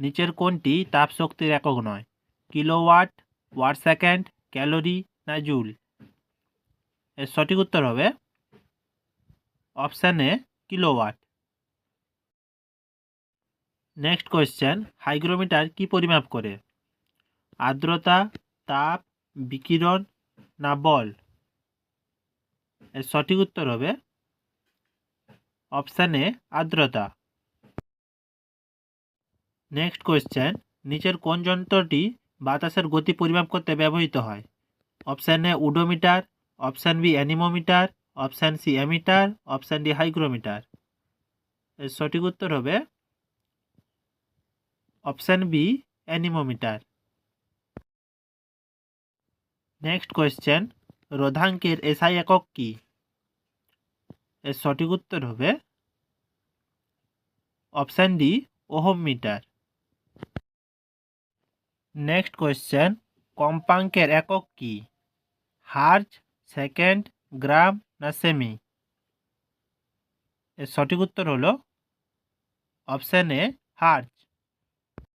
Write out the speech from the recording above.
নিচের কোনটি তাপ শক্তির একক নয়? কিলোওয়াট, ওয়াট সেকেন্ড, ক্যালোরি না জুল? এর সঠিক উত্তর হবে option A kilowatt. Next question, hygrometer কি পরিমাপ করে? আর্দ্রতা, তাপ, বিকিরণ না বল? এর সঠিক উত্তর হবে অপশান এ আর্দ্রতা। নেক্সট কোয়েশ্চেন, নিচের কোন যন্ত্রটি বাতাসের গতি পরিমাপ করতে ব্যবহৃত হয়? Option A odometer, option B anemometer, option C ammeter, option D hygrometer? এর সঠিক উত্তর হবে option B anemometer. Next question, রোধাঙ্কের এসআই একক কি? এর সঠিক উত্তর হবে option D ohm metre. Next question, কম্পাঙ্কের একক কি? হার্জ, সেকেন্ড, গ্রাম না সেমি? এর সঠিক উত্তর হলো অপশান এ হার্জ।